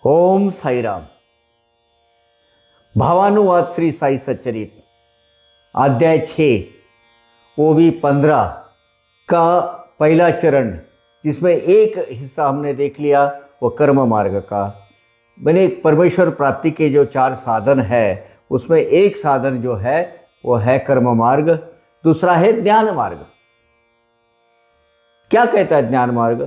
ओम साई राम। भावानुवाद श्री साई सच्चरित अध्याय 6 ओवी 15 का पहला चरण, जिसमें एक हिस्सा हमने देख लिया वो कर्म मार्ग का। मैंने परमेश्वर प्राप्ति के जो 4 साधन है उसमें एक साधन जो है वो है कर्म मार्ग, दूसरा है ज्ञान मार्ग। क्या कहता है ज्ञान मार्ग?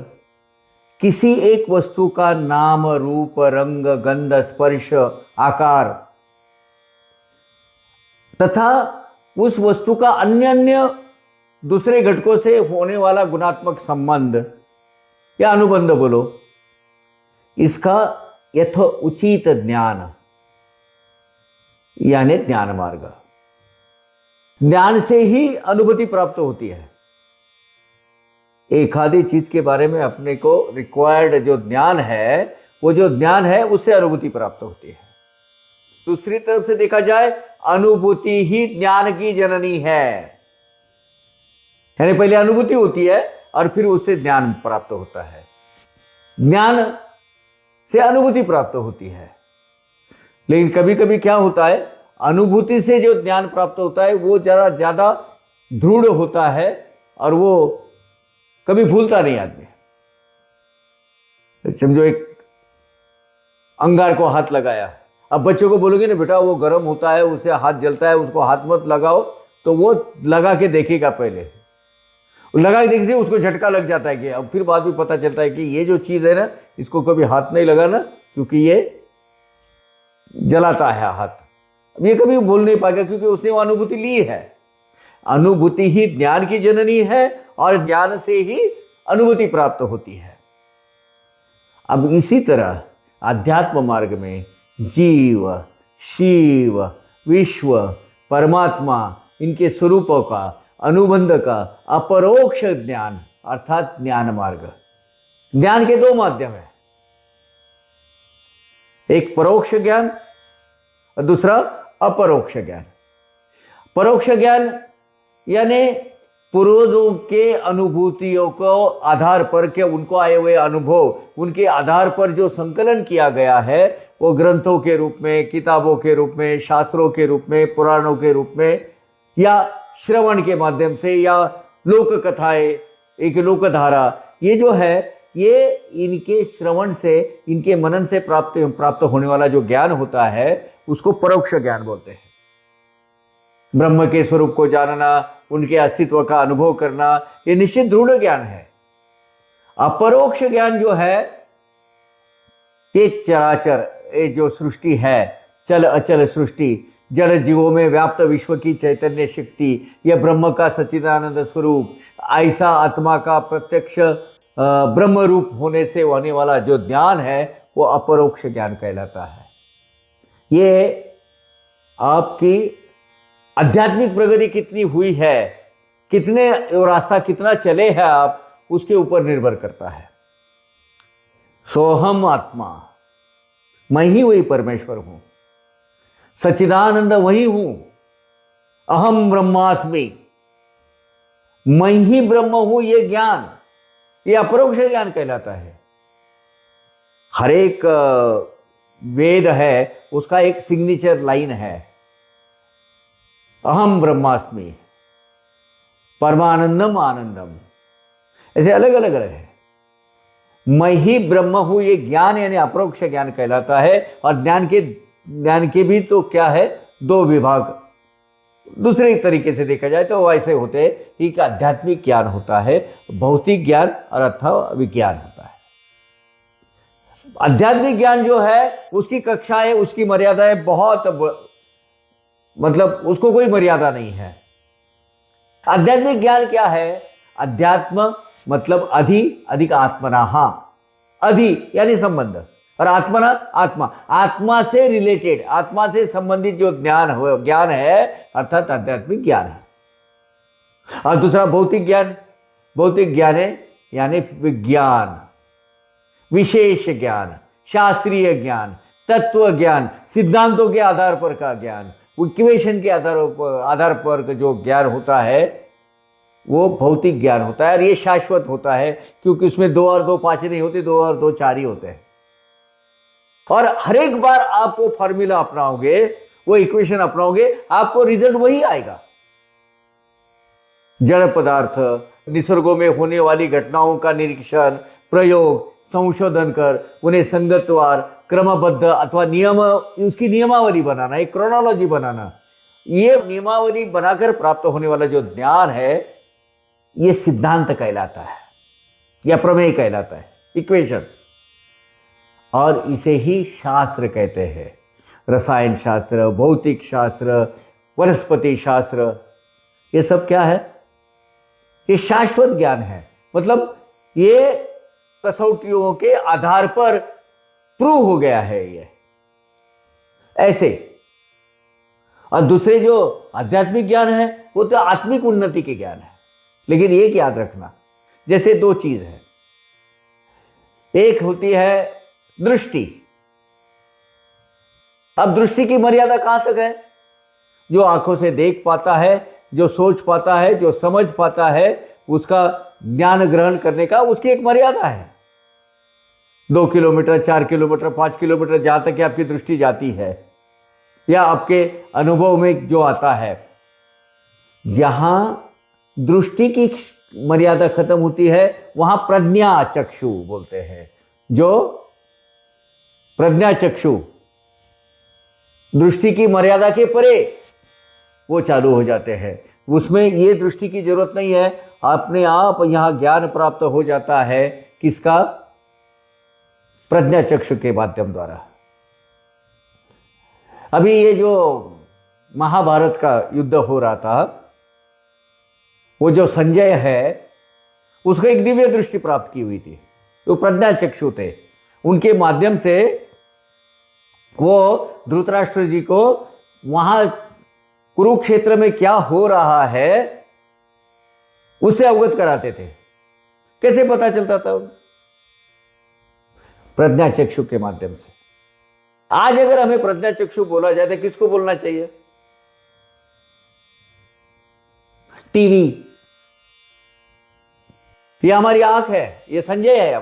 किसी एक वस्तु का नाम, रूप, रंग, गंध, स्पर्श, आकार तथा उस वस्तु का अन्य अन्य दूसरे घटकों से होने वाला गुणात्मक संबंध या अनुबंध बोलो, इसका यथोचित ज्ञान यानी ज्ञान मार्ग। ज्ञान से ही अनुभूति प्राप्त होती है। एक आधी चीज के बारे में अपने को रिक्वायर्ड जो ज्ञान है, वो जो ज्ञान है उससे अनुभूति प्राप्त होती है। दूसरी तरफ से देखा जाए, अनुभूति ही ज्ञान की जननी है। यानी पहले अनुभूति होती है और फिर उससे ज्ञान प्राप्त होता है। ज्ञान से अनुभूति प्राप्त होती है। लेकिन कभी कभी क्या होता है, अनुभूति से जो ज्ञान प्राप्त होता है वो जरा ज्यादा दृढ़ होता है और वो कभी भूलता नहीं आदमी। समझो एक अंगार को हाथ लगाया, अब बच्चों को बोलोगे ना बेटा वो गर्म होता है, उससे हाथ जलता है, उसको हाथ मत लगाओ, तो वो लगा के देखेगा। पहले लगा के देखिए, उसको झटका लग जाता है कि अब फिर बाद में पता चलता है कि ये जो चीज़ है ना, इसको कभी हाथ नहीं लगाना क्योंकि ये जलाता है हाथ। अब ये कभी बोल नहीं पाएगा क्योंकि उसने वो अनुभूति ली है। अनुभूति ही ज्ञान की जननी है और ज्ञान से ही अनुभूति प्राप्त होती है। अब इसी तरह अध्यात्म मार्ग में जीव, शिव, विश्व, परमात्मा, इनके स्वरूपों का, अनुबंध का अपरोक्ष ज्ञान अर्थात ज्ञान मार्ग। ज्ञान के 2 माध्यम है, एक परोक्ष ज्ञान और दूसरा अपरोक्ष ज्ञान। परोक्ष ज्ञान यानी पूर्वजों के अनुभूतियों को आधार पर के उनको आए हुए अनुभव, उनके आधार पर जो संकलन किया गया है वो ग्रंथों के रूप में, किताबों के रूप में, शास्त्रों के रूप में, पुराणों के रूप में या श्रवण के माध्यम से या लोक कथाएं, एक लोकधारा, ये जो है ये इनके श्रवण से, इनके मनन से प्राप्त होने वाला जो ज्ञान होता है उसको परोक्ष ज्ञान बोलते हैं। ब्रह्म के स्वरूप को जानना, उनके अस्तित्व का अनुभव करना, ये निश्चित दृढ़ ज्ञान है। अपरोक्ष ज्ञान जो है ये चराचर, ये जो सृष्टि है, चल अचल सृष्टि, जड़ जीवों में व्याप्त विश्व की चैतन्य शक्ति, यह ब्रह्म का सच्चिदानंद स्वरूप, ऐसा आत्मा का प्रत्यक्ष ब्रह्म रूप होने से होने वाला जो ज्ञान है वो अपरोक्ष ज्ञान कहलाता है। ये आपकी आध्यात्मिक प्रगति कितनी हुई है, कितने रास्ता कितना चले हैं आप, उसके ऊपर निर्भर करता है। सोहम आत्मा, मैं ही वही परमेश्वर हूं, सच्चिदानंद वही हूं, अहम ब्रह्मास्मि, मैं ही ब्रह्म हूं, ये ज्ञान, ये अपरोक्ष ज्ञान कहलाता है। हर एक वेद है उसका एक सिग्नेचर लाइन है, अहम ब्रह्मास्मि, परमानंदम आनंदम, ऐसे अलग अलग है। मैं ही ब्रह्म हूं, ये ज्ञान यानी अपरोक्ष ज्ञान कहलाता है। और ज्ञान के भी तो क्या है, 2 विभाग। दूसरे तरीके से देखा जाए तो वैसे होते हैं, एक आध्यात्मिक ज्ञान होता है, भौतिक ज्ञान और अथवा विज्ञान होता है। आध्यात्मिक ज्ञान जो है उसकी कक्षाएं, उसकी मर्यादाएं बहुत, मतलब उसको कोई मर्यादा नहीं है। आध्यात्मिक ज्ञान क्या है? अध्यात्म मतलब अधिक आत्मना, अधि यानी संबंध, और आत्मना आत्मा, आत्मा से रिलेटेड, आत्मा से संबंधित जो ज्ञान है अर्थात आध्यात्मिक ज्ञान है। और दूसरा भौतिक ज्ञान, भौतिक ज्ञान है यानी विज्ञान, विशेष ज्ञान, शास्त्रीय ज्ञान, तत्व ज्ञान, सिद्धांतों के आधार पर का ज्ञान, इक्वेशन के आधार पर जो ज्ञान होता है वो भौतिक ज्ञान होता है, और ये शाश्वत होता है, क्योंकि उसमें 2 और 2 5 नहीं होते, 2 और 2 4 ही होते हैं। और हर एक बार आप वो फॉर्मूला अपनाओगे, वो इक्वेशन अपनाओगे, आपको रिजल्ट वही आएगा। जड़ पदार्थ, निसर्गों में होने वाली घटनाओं का निरीक्षण, प्रयोग, संशोधन कर उन्हें संगतवार, क्रमबद्ध अथवा नियम, उसकी नियमावली बनाना, एक क्रोनोलॉजी बनाना, ये नियमावली बनाकर प्राप्त होने वाला जो ज्ञान है, ये सिद्धांत कहलाता है या प्रमेय कहलाता है, इक्वेशन। और इसे ही शास्त्र कहते हैं। रसायन शास्त्र, भौतिक शास्त्र, वनस्पति शास्त्र, ये सब क्या है? ये शाश्वत ज्ञान है। मतलब ये कसौटियों के आधार पर प्रूव हो गया है ये ऐसे। और दूसरे जो आध्यात्मिक ज्ञान है वो तो आत्मिक उन्नति के ज्ञान है। लेकिन एक याद रखना, जैसे 2 चीज है, एक होती है दृष्टि। अब दृष्टि की मर्यादा कहां तक है? जो आंखों से देख पाता है, जो सोच पाता है, जो समझ पाता है, उसका ज्ञान ग्रहण करने का उसकी एक मर्यादा है। 2 किलोमीटर, 4 किलोमीटर, 5 किलोमीटर जहां तक आपकी दृष्टि जाती है, या आपके अनुभव में जो आता है, जहां दृष्टि की मर्यादा खत्म होती है वहां प्रज्ञा चक्षु बोलते हैं। जो प्रज्ञा चक्षु दृष्टि की मर्यादा के परे वो चालू हो जाते हैं, उसमें ये दृष्टि की जरूरत नहीं है, अपने आप यहां ज्ञान प्राप्त हो जाता है। किसका? प्रज्ञा चक्षु के माध्यम द्वारा। अभी ये जो महाभारत का युद्ध हो रहा था, वो जो संजय है उसको एक दिव्य दृष्टि प्राप्त की हुई थी, तो प्रज्ञा चक्षु थे। उनके माध्यम से वो धृतराष्ट्र जी को वहां कुरुक्षेत्र में क्या हो रहा है उससे अवगत कराते थे। कैसे पता चलता था? प्रज्ञा चक्षु के माध्यम से। आज अगर हमें प्रज्ञा चक्षु बोला जाए तो किसको बोलना चाहिए? टीवी। ये हमारी आंख है, ये संजय है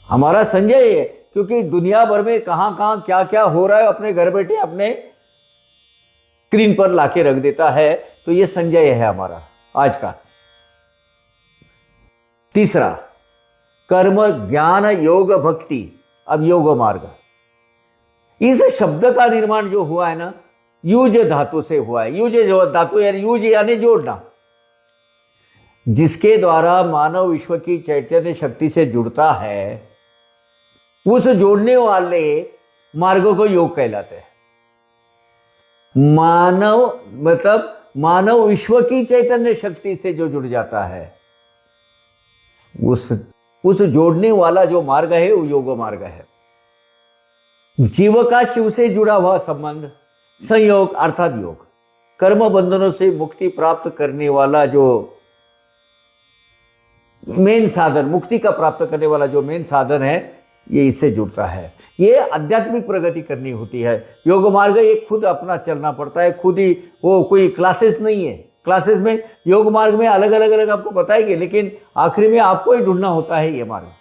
हमारा संजय है, क्योंकि दुनिया भर में कहां कहां क्या क्या हो रहा है अपने घर बैठे अपने स्क्रीन पर लाके रख देता है। तो ये संजय है हमारा आज का। तीसरा, कर्म, ज्ञान, योग, भक्ति। अब योग मार्ग, इस शब्द का निर्माण जो हुआ है ना, यूज धातु से हुआ है। यूज जो धातु यानी यूज यानी जोड़ना, जिसके द्वारा मानव विश्व की चैतन्य शक्ति से जुड़ता है, उस जोड़ने वाले मार्गों को योग कहलाते हैं। मानव मतलब मानव विश्व की चैतन्य शक्ति से जो जुड़ जाता है, उस जोड़ने वाला जो मार्ग है वो योग मार्ग है। जीव का शिव से जुड़ा हुआ संबंध, संयोग अर्थात योग, कर्म बंधनों से मुक्ति प्राप्त करने वाला जो मेन साधन, मुक्ति का प्राप्त करने वाला जो मेन साधन है, ये इससे जुड़ता है। ये आध्यात्मिक प्रगति करनी होती है। योग मार्ग ये खुद अपना चलना पड़ता है, खुद ही, वो कोई क्लासेस नहीं है। क्लासेस में योग मार्ग में अलग अलग आपको बताएंगे, लेकिन आखिरी में आपको ही ढूंढना होता है ये मार्ग।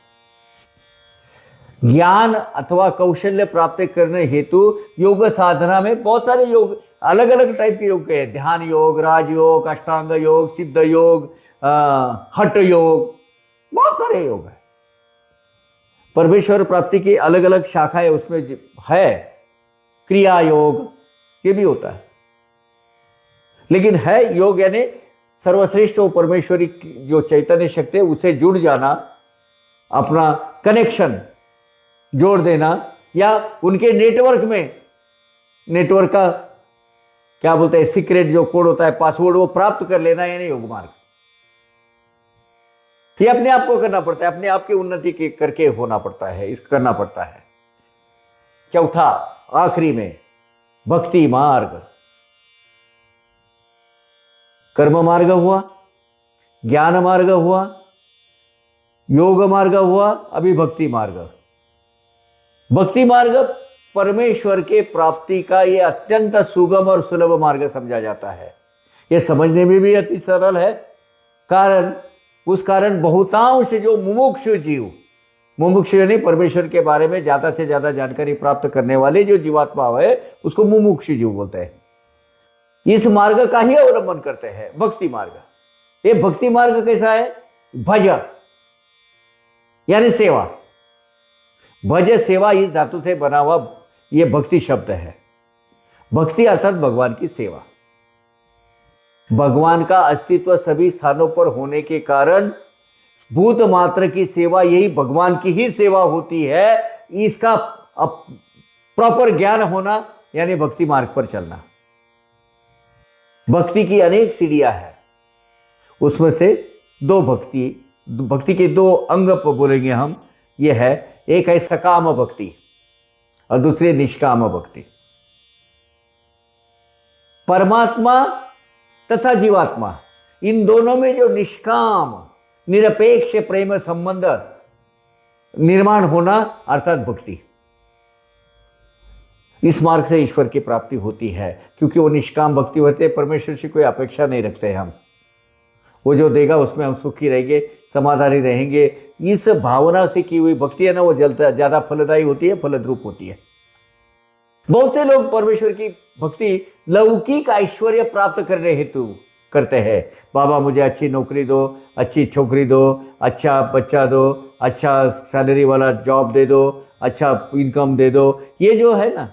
ज्ञान अथवा कौशल्य प्राप्त करने हेतु योग साधना में बहुत सारे योग, अलग अलग टाइप के योग है। ध्यान योग, राजयोग, अष्टांग योग, सिद्ध योग, हठ योग, बहुत सारे योग है। परमेश्वर प्राप्ति की अलग अलग शाखाएं उसमें है। क्रिया योग ये भी होता है, लेकिन है योग यानी सर्वश्रेष्ठ और परमेश्वरी जो चैतन्य शक्ति है उसे जुड़ जाना, अपना कनेक्शन जोड़ देना, या उनके नेटवर्क में, नेटवर्क का क्या बोलते हैं, सीक्रेट जो कोड होता है, पासवर्ड, वो प्राप्त कर लेना, यानी योग मार्ग। ये अपने आप को करना पड़ता है, अपने आप की उन्नति के करके होना पड़ता है, इसको करना पड़ता है। चौथा आखिरी में भक्ति मार्ग। कर्म मार्ग हुआ, ज्ञान मार्ग हुआ, योग मार्ग हुआ, अभी भक्ति मार्ग। भक्ति मार्ग परमेश्वर के प्राप्ति का ये अत्यंत सुगम और सुलभ मार्ग समझा जाता है। ये समझने में भी अति सरल है। उस कारण बहुतांश जो मुमुक्षु जीव, मुमुक्षु यानी परमेश्वर के बारे में ज्यादा से ज्यादा जानकारी प्राप्त करने वाले जो जीवात्मा है उसको मुमुक्षु जीव बोलते हैं, इस मार्ग का ही अवलंबन करते हैं, भक्ति मार्ग। ये भक्ति मार्ग कैसा है? भज यानी सेवा। भज सेवा इस धातु से बना हुआ ये भक्ति शब्द है। भक्ति अर्थात भगवान की सेवा। भगवान का अस्तित्व सभी स्थानों पर होने के कारण भूत मात्र की सेवा यही भगवान की ही सेवा होती है। इसका प्रॉपर ज्ञान होना यानी भक्ति मार्ग पर चलना। भक्ति की अनेक सीढ़ियां हैं, उसमें से भक्ति के दो अंग बोलेंगे हम। ये है, एक है सकाम भक्ति और दूसरी निष्काम भक्ति। परमात्मा तथा जीवात्मा, इन दोनों में जो निष्काम निरपेक्ष प्रेम संबंध निर्माण होना अर्थात भक्ति, इस मार्ग से ईश्वर की प्राप्ति होती है। क्योंकि वो निष्काम भक्ति होते हैं, परमेश्वर से कोई अपेक्षा नहीं रखते हम, वो जो देगा उसमें हम सुखी रहेंगे, समाधानी रहेंगे। इस भावना से की हुई भक्ति है ना, वो ज्यादा फलदायी होती है, फलद्रूप होती है। बहुत से लोग परमेश्वर की भक्ति लौकिक ऐश्वर्य प्राप्त करने हेतु करते हैं। बाबा मुझे अच्छी नौकरी दो, अच्छी छोकरी दो, अच्छा बच्चा दो, अच्छा सैलरी वाला जॉब दे दो, अच्छा इनकम दे दो। ये जो है ना,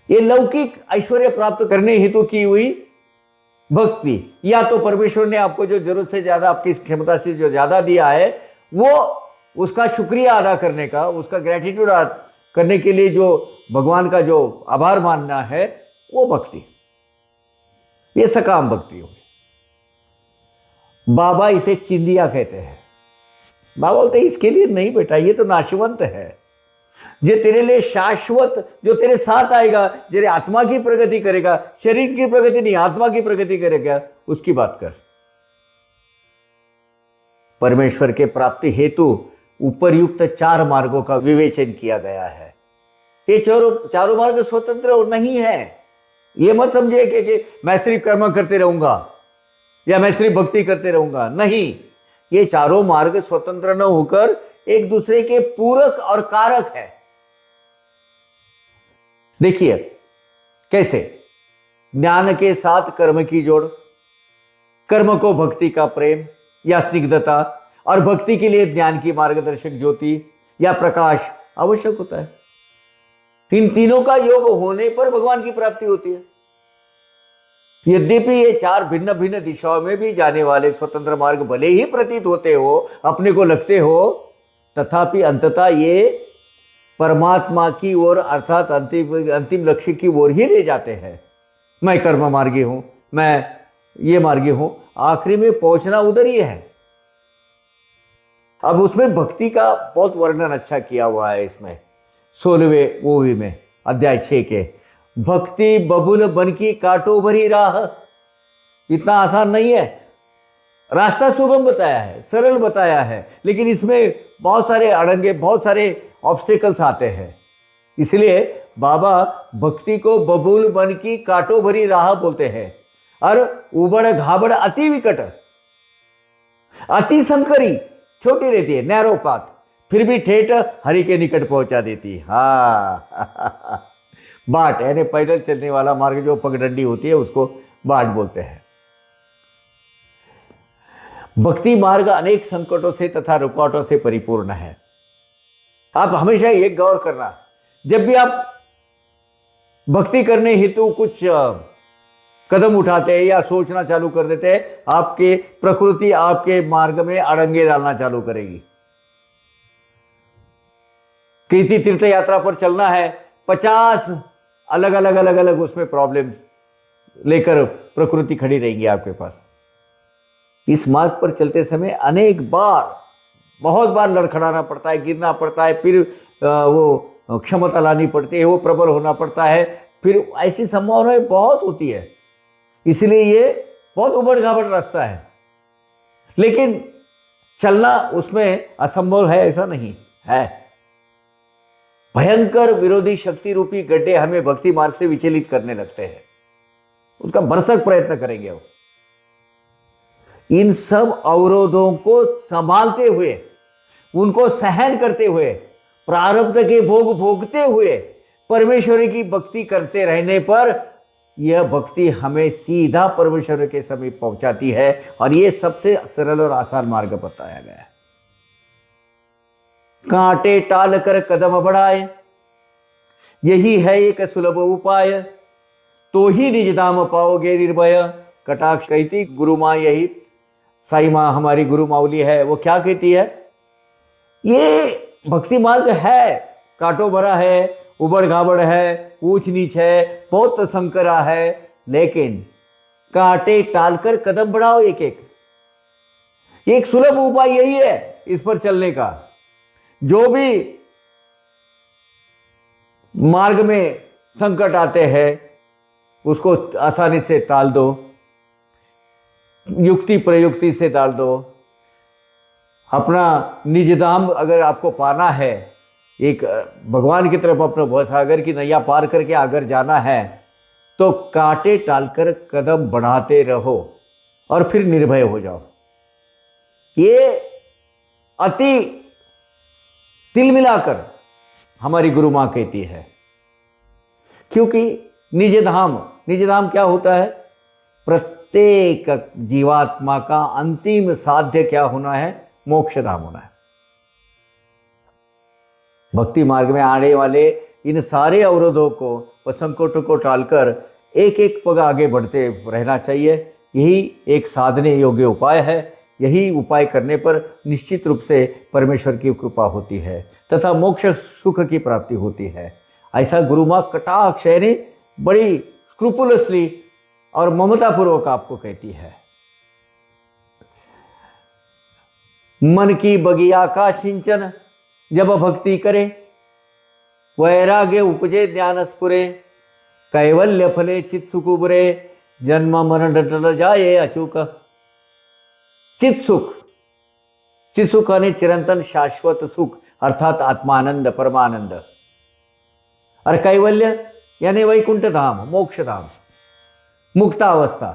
ये लौकिक ऐश्वर्य प्राप्त करने हेतु की हुई भक्ति। या तो परमेश्वर ने आपको जो जरूरत से ज्यादा, आपकी क्षमता से जो ज्यादा दिया है, वो उसका शुक्रिया अदा करने का, उसका ग्रेटिट्यूड करने के लिए जो भगवान का जो आभार मानना है, वो भक्ति, ये सकाम भक्ति होगी। बाबा इसे चिंदिया कहते हैं। बाबा बोलते हैं इसके लिए नहीं बेटा, ये तो नाशवंत है। जो तेरे लिए शाश्वत, जो तेरे साथ आएगा, तेरे आत्मा की प्रगति करेगा, शरीर की प्रगति नहीं, आत्मा की प्रगति करेगा, उसकी बात कर। परमेश्वर के प्राप्ति हेतु उपरयुक्त 4 मार्गों का विवेचन किया गया है। ये चारों मार्ग स्वतंत्र नहीं है। ये मत समझिए कि मैं सिर्फ कर्म करते रहूंगा या मैं सिर्फ भक्ति करते रहूंगा। नहीं, ये चारों मार्ग स्वतंत्र न होकर एक दूसरे के पूरक और कारक है। देखिए कैसे, ज्ञान के साथ कर्म की जोड़, कर्म को भक्ति का प्रेम या स्निग्धता, और भक्ति के लिए ज्ञान की मार्गदर्शक ज्योति या प्रकाश आवश्यक होता है। इन तीनों का योग होने पर भगवान की प्राप्ति होती है। यद्यपि ये 4 भिन्न भिन्न दिशाओं में भी जाने वाले स्वतंत्र मार्ग भले ही प्रतीत होते हो, अपने को लगते हो, तथापि अंततः ये परमात्मा की ओर अर्थात अंतिम लक्ष्य की ओर ही ले जाते हैं। मैं कर्म मार्गी हूं, मैं ये मार्गी हूं, आखिरी में पहुंचना उधर ही है। अब उसमें भक्ति का बहुत वर्णन अच्छा किया हुआ है इसमें 16वें ओवी में, अध्याय 6 के। भक्ति बबुल बन की काटो भरी राह। इतना आसान नहीं है, रास्ता सुगम बताया है, सरल बताया है, लेकिन इसमें बहुत सारे अड़ंगे, बहुत सारे ऑब्स्टेकल्स आते हैं। इसलिए बाबा भक्ति को बबूल बन की काटो भरी राह बोलते हैं। और उबड़ घाबड़ अति विकट, अति संकरी छोटी रहती है, नैरो पाथ, फिर भी ठेठ हरि के निकट पहुंचा देती। हाँ बाट यानी पैदल चलने वाला मार्ग, जो पगडंडी होती है उसको बाट बोलते हैं। भक्ति मार्ग अनेक संकटों से तथा रुकावटों से परिपूर्ण है। आप हमेशा एक गौर करना, जब भी आप भक्ति करने हेतु कुछ कदम उठाते हैं या सोचना चालू कर देते हैं, आपके प्रकृति आपके मार्ग में अड़ंगे डालना चालू करेगी। कीर्ति तीर्थ यात्रा पर चलना है, 50 अलग अलग उसमें प्रॉब्लम्स लेकर प्रकृति खड़ी रहेंगी आपके पास। इस मार्ग पर चलते समय अनेक बार, बहुत बार लड़खड़ाना पड़ता है, गिरना पड़ता है, फिर वो क्षमता लानी पड़ती है, वो प्रबल होना पड़ता है, फिर ऐसी संभावनाएं बहुत होती है। इसलिए ये बहुत उबड़ खाबड़ रास्ता है, लेकिन चलना उसमें असंभव है ऐसा नहीं है। भयंकर विरोधी शक्ति रूपी गड्ढे हमें भक्ति मार्ग से विचलित करने लगते हैं, उसका भरसक प्रयत्न करेंगे वो। इन सब अवरोधों को संभालते हुए, उनको सहन करते हुए, प्रारब्ध के भोग भोगते हुए परमेश्वर की भक्ति करते रहने पर यह भक्ति हमें सीधा परमेश्वर के समीप पहुंचाती है। और यह सबसे सरल और आसान मार्ग बताया गया है। कांटे टाल कर कदम बढ़ाए, यही है एक सुलभ उपाय, तो ही निज धाम पाओगे निर्भय। कटाक्ष कहती गुरु माँ, यही साई माँ हमारी गुरु माउली है, वो क्या कहती है, ये भक्ति मार्ग है, कांटों भरा है, उबड़ खाबड़ है, ऊंच नीच है, बहुत संकरा है, लेकिन कांटे टालकर कदम बढ़ाओ एक एक सुलभ उपाय यही है इस पर चलने का। जो भी मार्ग में संकट आते हैं उसको आसानी से टाल दो, युक्ति प्रयुक्ति से टाल दो। अपना निज धाम अगर आपको पाना है, एक भगवान की तरफ अपना भवसागर की नैया पार करके अगर जाना है, तो कांटे टालकर कदम बढ़ाते रहो और फिर निर्भय हो जाओ। ये अति तिल मिलाकर हमारी गुरु माँ कहती है, क्योंकि निज धाम क्या होता है, प्रत्येक जीवात्मा का अंतिम साध्य क्या होना है, मोक्ष धाम होना है। भक्ति मार्ग में आने वाले इन सारे अवरोधों को व संकटों को टालकर एक एक पग आगे बढ़ते रहना चाहिए। यही एक साधने योग्य उपाय है। यही उपाय करने पर निश्चित रूप से परमेश्वर की कृपा होती है तथा मोक्ष सुख की प्राप्ति होती है। ऐसा गुरु माँ कटाक्ष ने बड़ी स्क्रूपुलसली और ममतापूर्वक आपको कहती है। मन की बगिया का सिंचन जब भक्ति करे, वैराग्य उपजे ज्ञान स्फुरे, कैवल्य फले चित सुख उबरे, जन्म मरण डटल जाए अचूक। चित सुख यानी चिरंतन शाश्वत सुख अर्थात आत्मानंद परमानंद, और कैवल्य यानी वैकुंठ धाम मोक्ष धाम मुक्तावस्था।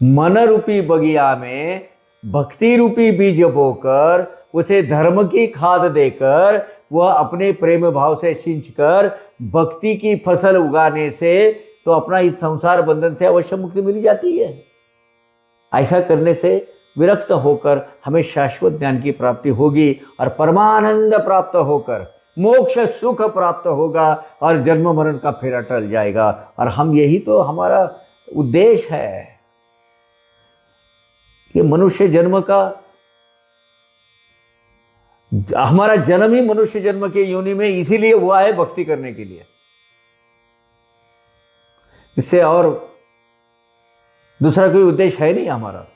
मन रूपी बगिया में भक्ति रूपी बीज बोकर उसे धर्म की खाद देकर वह अपने प्रेम भाव से सिंचकर भक्ति की फसल उगाने से तो अपना इस संसार बंधन से अवश्य मुक्ति मिल जाती है। ऐसा करने से विरक्त होकर हमें शाश्वत ज्ञान की प्राप्ति होगी और परमानंद प्राप्त होकर मोक्ष सुख प्राप्त होगा और जन्म मरण का फेरा टल जाएगा। और हम यही तो हमारा उद्देश्य है कि मनुष्य जन्म का, हमारा जन्म ही मनुष्य जन्म के योनि में इसीलिए हुआ है, भक्ति करने के लिए। इससे और दूसरा कोई उद्देश्य है नहीं हमारा।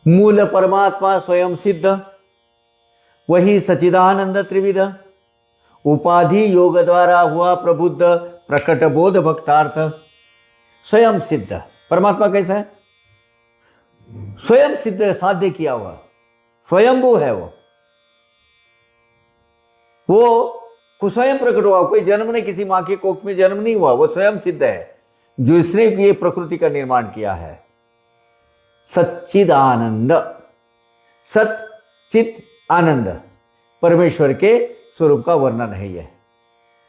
मूल परमात्मा स्वयं सिद्ध, वही सचिदानंद त्रिविध, उपाधि योग द्वारा हुआ प्रबुद्ध, प्रकट बोध भक्तार्थ। स्वयं सिद्ध परमात्मा कैसा है, स्वयं सिद्ध साध्य किया हुआ, स्वयंभू है वो स्वयं प्रकट हुआ, कोई जन्म नहीं, किसी मां की कोख में जन्म नहीं हुआ, वो स्वयं सिद्ध है जो इसने ये प्रकृति का निर्माण किया है। सच्चिदानंद, सत चित आनंद परमेश्वर के स्वरूप का वर्णन है यह।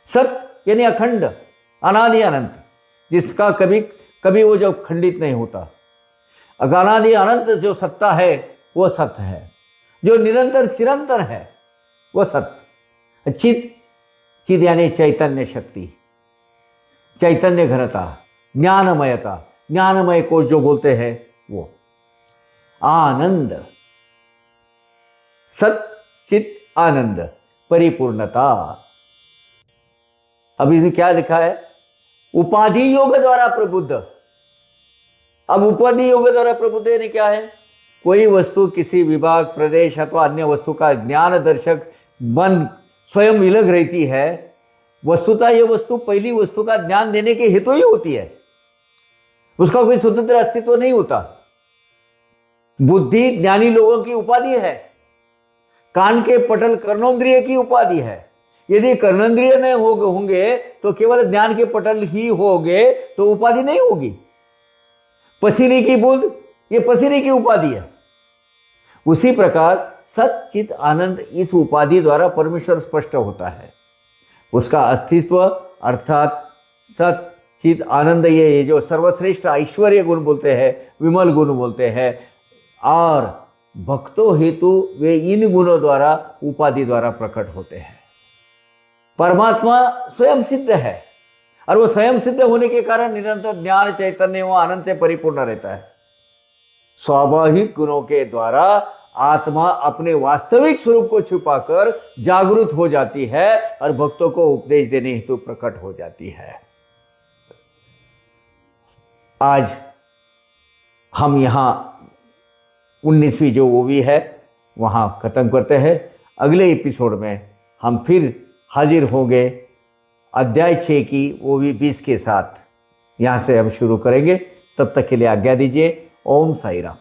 सत यानी अखंड अनादि अनंत, जिसका कभी वो जो खंडित नहीं होता। अनादि अनंत जो सत्ता है वो सत्य है, जो निरंतर चिरंतर है वो सत्य। चित यानी चैतन्य शक्ति, चैतन्य घनता, ज्ञानमयता, ज्ञानमय को जो बोलते हैं वो। आनंद, सत चित आनंद परिपूर्णता। अब इसमें क्या लिखा है, उपाधि योग द्वारा प्रबुद्ध। अब उपाधि योग द्वारा प्रबुद्ध यानी क्या है, कोई वस्तु किसी विभाग प्रदेश अथवा अन्य वस्तु का ज्ञान दर्शक मन स्वयं विलग रहती है। वस्तुतः यह वस्तु पहली वस्तु का ज्ञान देने के हेतु ही होती है, उसका कोई स्वतंत्र अस्तित्व नहीं होता। बुद्धि ज्ञानी लोगों की उपाधि है, कान के पटल कर्णेंद्रिय की उपाधि है। यदि कर्णेंद्रिय नहीं होंगे तो केवल ज्ञान के पटल ही होंगे तो उपाधि नहीं होगी। पसीने की बूंद, ये पसीने की उपाधि है। उसी प्रकार सच्चित आनंद इस उपाधि द्वारा परमेश्वर स्पष्ट होता है। उसका अस्तित्व अर्थात सच्चित आनंद, ये जो सर्वश्रेष्ठ ऐश्वर्य गुण बोलते हैं, विमल गुण बोलते हैं, और भक्तों हेतु वे इन गुणों द्वारा उपाधि द्वारा प्रकट होते हैं। परमात्मा स्वयं सिद्ध है और वो स्वयं सिद्ध होने के कारण निरंतर ज्ञान चैतन्य व आनंद से परिपूर्ण रहता है। स्वाभाविक गुणों के द्वारा आत्मा अपने वास्तविक स्वरूप को छुपाकर जागृत हो जाती है और भक्तों को उपदेश देने हेतु प्रकट हो जाती है। आज हम यहाँ 19वीं जो ओवी है वहाँ खत्म करते हैं। अगले एपिसोड में हम फिर हाजिर होंगे अध्याय 6 की ओवी 20 के साथ। यहाँ से हम शुरू करेंगे। तब तक के लिए आज्ञा दीजिए। ओम साई राम।